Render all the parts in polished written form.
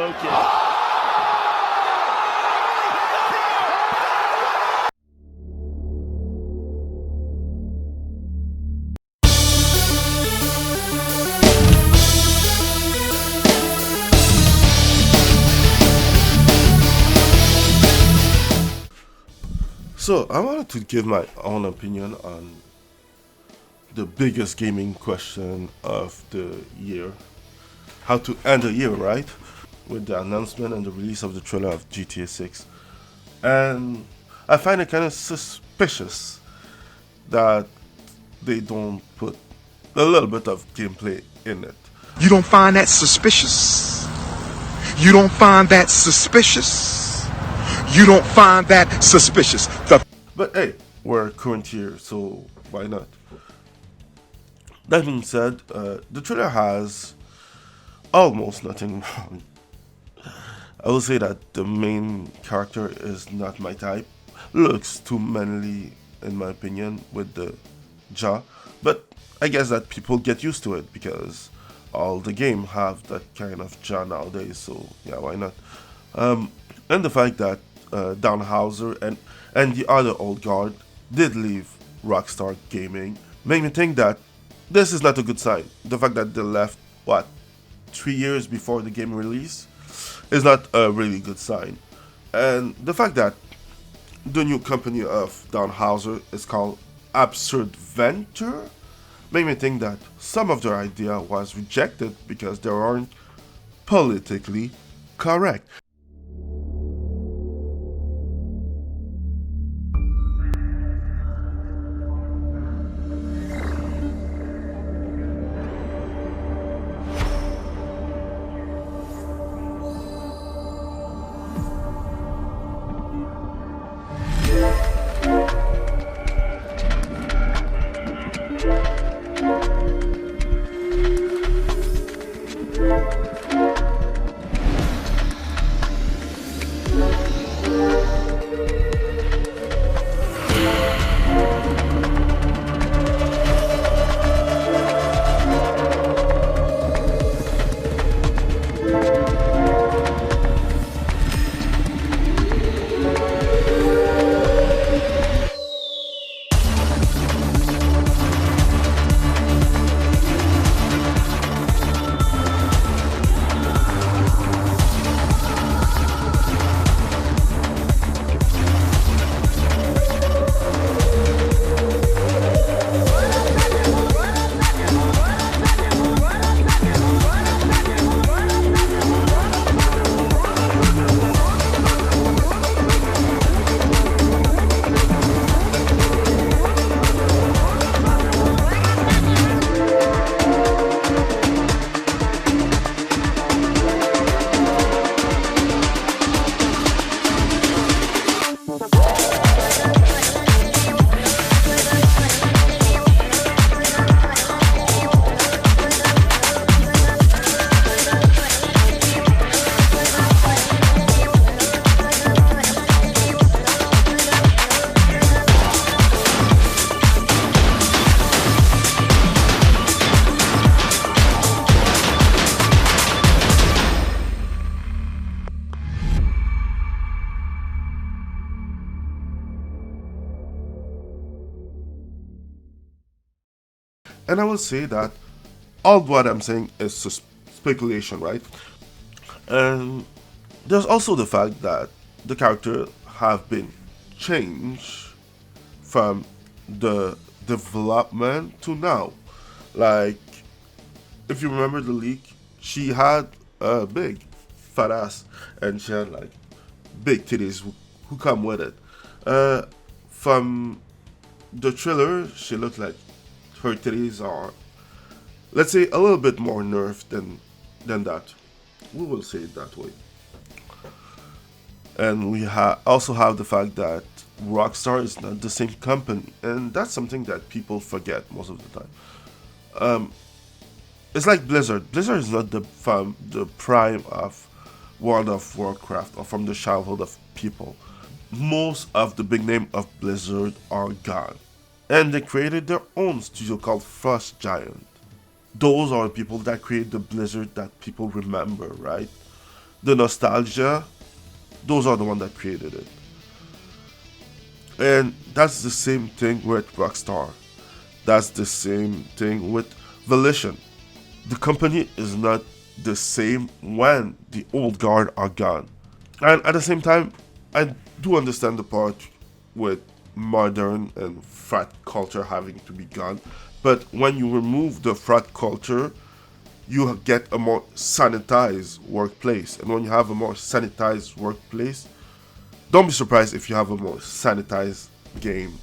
focus. So, I wanted to give my own opinion on the biggest gaming question of the year. How to end the year, right? With the announcement and the release of the trailer of GTA 6. And I find it kind of suspicious that they don't put a little bit of gameplay in it. You don't find that suspicious? You don't find that suspicious? You don't find that suspicious? But hey, we're current here, so why not? That being said, the trailer has almost nothing wrong. I will say that the main character is not my type. Looks too manly, in my opinion, with the jaw. But I guess that people get used to it because all the game have that kind of jaw nowadays. So yeah, why not? And the fact that Don Hauser and the other old guard did leave Rockstar Gaming made me think that this is not a good sign. The fact that they left, 3 years before the game release is not a really good sign. And the fact that the new company of Don Hauser is called Absurd Venture made me think that some of their idea was rejected because they aren't politically correct. And I will say that all what I'm saying is speculation, right? And there's also the fact that the character have been changed from the development to now. Like, if you remember the leak, she had a big fat ass and she had like big titties who come with it. From the trailer, she looked like her titties are, let's say, a little bit more nerfed than that. We will say it that way. And we also have the fact that Rockstar is not the same company, and that's something that people forget most of the time. It's like Blizzard. Blizzard is not from the prime of World of Warcraft or from the childhood of people. Most of the big name of Blizzard are gone. And they created their own studio called Frost Giant. Those are the people that create the Blizzard that people remember, right? the nostalgia, those are the ones that created it. And that's the same thing with Rockstar. That's the same thing with Volition. The company is not the same when the old guard are gone. And at the same time, I do understand the part with modern and frat culture having to be gone. But when you remove the frat culture, you get a more sanitized workplace. And when you have a more sanitized workplace, don't be surprised if you have a more sanitized game.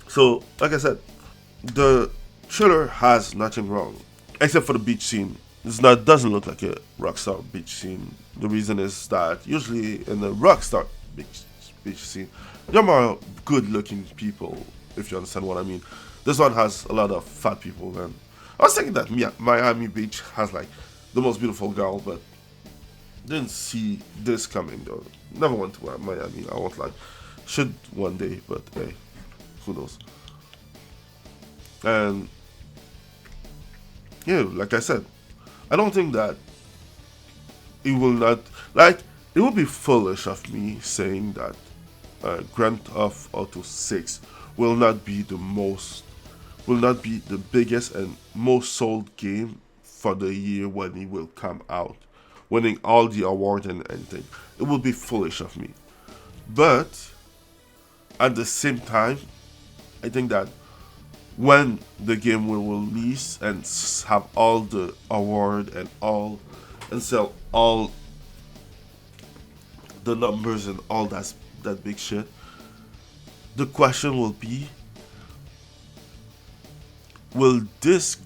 So, like I said, the trailer has nothing wrong, except for the beach scene. Doesn't look like a Rockstar beach scene. The reason is that usually in the Rockstar beach scene, there are more good-looking people, if you understand what I mean. This one has a lot of fat people, and I was thinking that Miami Beach has like the most beautiful girl, but didn't see this coming though. Never went to Miami. I won't like. Should one day, but hey, who knows? And yeah, like I said, I don't think that it will not like. It would be foolish of me saying that Grand Theft Auto 6 will not be the biggest and most sold game for the year when it will come out, winning all the awards and anything. It would be foolish of me. But at the same time, I think that when the game will release and have all the award and sell all the numbers and all that big shit, the question will be, will this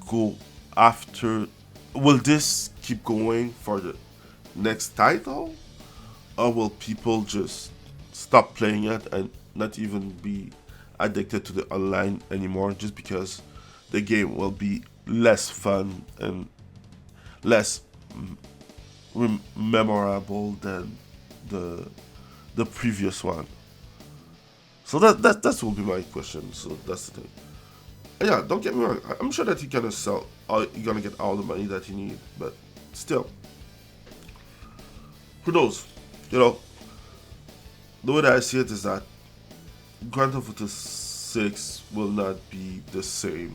keep going for the next title, or will people just stop playing it and not even be addicted to the online anymore just because the game will be less fun and less memorable than the previous one? So that will be my question. So that's the thing. And yeah, don't get me wrong. I'm sure that you're gonna get all the money that you need, but still, who knows? You know, the way that I see it is that Grand Theft Auto 6 will not be the same,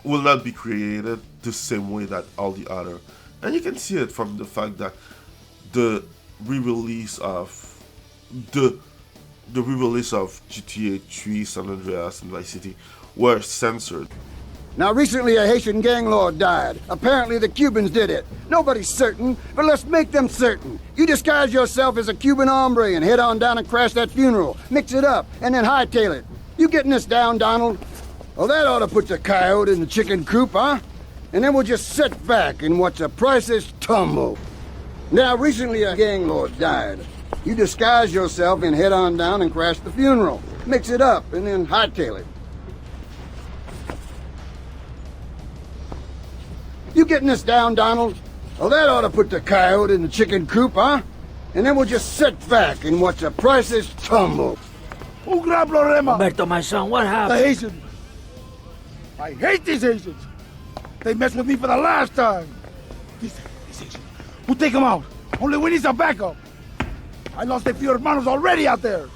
will not be created the same way that all the other. And you can see it from the fact that the re-release of GTA 3, San Andreas, and Vice City were censored. Now, recently a Haitian gang lord died. Apparently the Cubans did it. Nobody's certain, but let's make them certain. You disguise yourself as a Cuban hombre and head on down and crash that funeral. Mix it up, and then hightail it. You getting this down, Donald? Well, that ought to put the coyote in the chicken coop, huh? And then we'll just sit back and watch the prices tumble. Now, recently a gang lord died. You disguise yourself and head on down and crash the funeral. Mix it up, and then hightail it. You getting this down, Donald? Well, that ought to put the coyote in the chicken coop, huh? And then we'll just sit back and watch the prices tumble. Who grabbed Lorema? Roberto, my son, what The happened? Haitians. I hate these Haitians. They messed with me for the last time. These Haitians. We'll take them out. Only we need some backup. I lost a few hermanos already out there.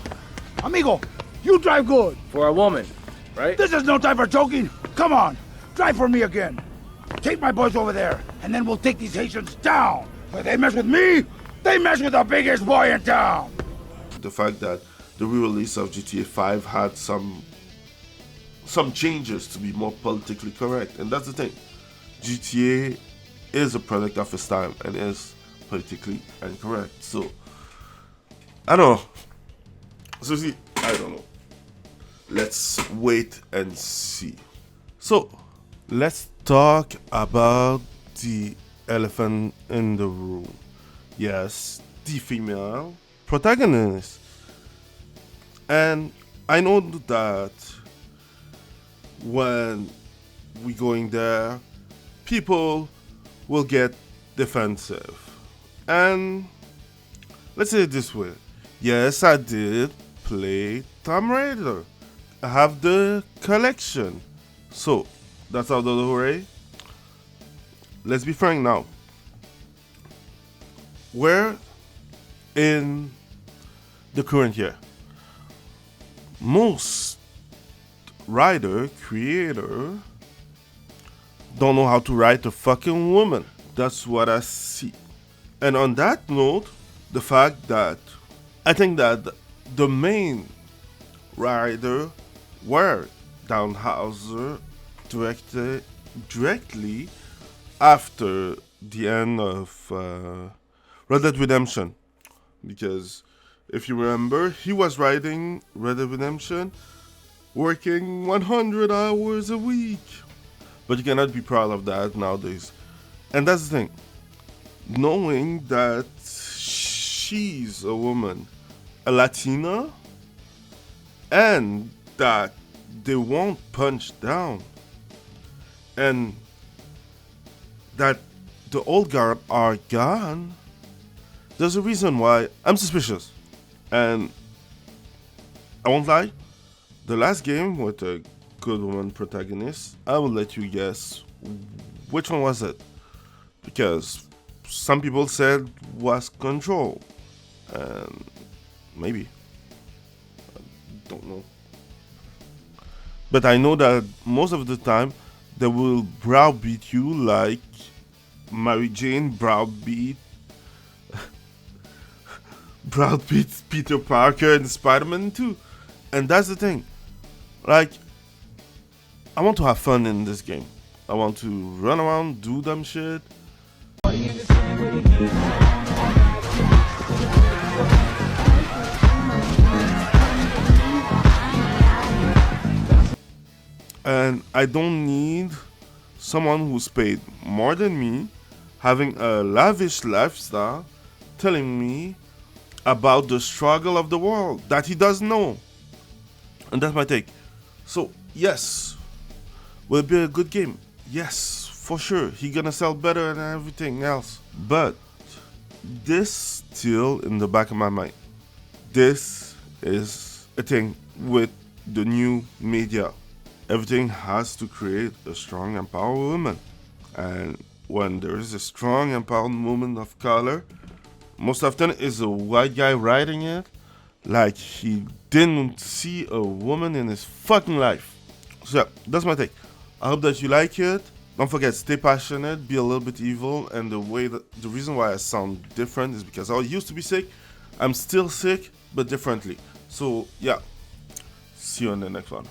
Amigo, you drive good. For a woman, right? This is no time for joking. Come on, drive for me again. Take my boys over there, and then we'll take these Haitians down. But they mess with me, they mess with the biggest boy in town. The fact that the re-release of GTA 5 had some changes to be more politically correct, and that's the thing. GTA is a product of its time and is politically incorrect. So I don't know. So see, I don't know. Let's wait and see. So let's talk about the elephant in the room. Yes, the female protagonist. And I know that when we going there, people will get defensive. And let's say it this way. Yes, I did play Tomb Raider. I have the collection. So, that's out of the way. Let's be frank now. Where in the current year. Most writer, creator don't know how to write a fucking woman. That's what I see. And on that note, the fact that I think that the main writer were Downhauser directly after the end of Red Dead Redemption. Because if you remember, he was writing Red Dead Redemption working 100 hours a week. But you cannot be proud of that nowadays. And that's the thing. Knowing that she's a woman, a Latina, and that they won't punch down, and that the old guard are gone, there's a reason why I'm suspicious. And I won't lie, the last game with a good woman protagonist, I will let you guess which one was it. Because some people said was Control. And maybe. I don't know. But I know that most of the time they will browbeat you like Mary Jane browbeat Peter Parker and Spider-Man 2. And that's the thing. Like, I want to have fun in this game. I want to run around, do dumb shit. And I don't need someone who's paid more than me, having a lavish lifestyle, telling me about the struggle of the world that he doesn't know. And that's my take. So, yes, will it be a good game? Yes, for sure. He gonna sell better than everything else. But this still in the back of my mind. This is a thing with the new media. Everything has to create a strong, empowered woman. And when there is a strong, empowered woman of color, most often is a white guy writing it like he didn't see a woman in his fucking life. So yeah, that's my take. I hope that you like it. Don't forget, stay passionate, be a little bit evil, and the reason why I sound different is because I used to be sick. I'm still sick, but differently. So yeah, see you on the next one.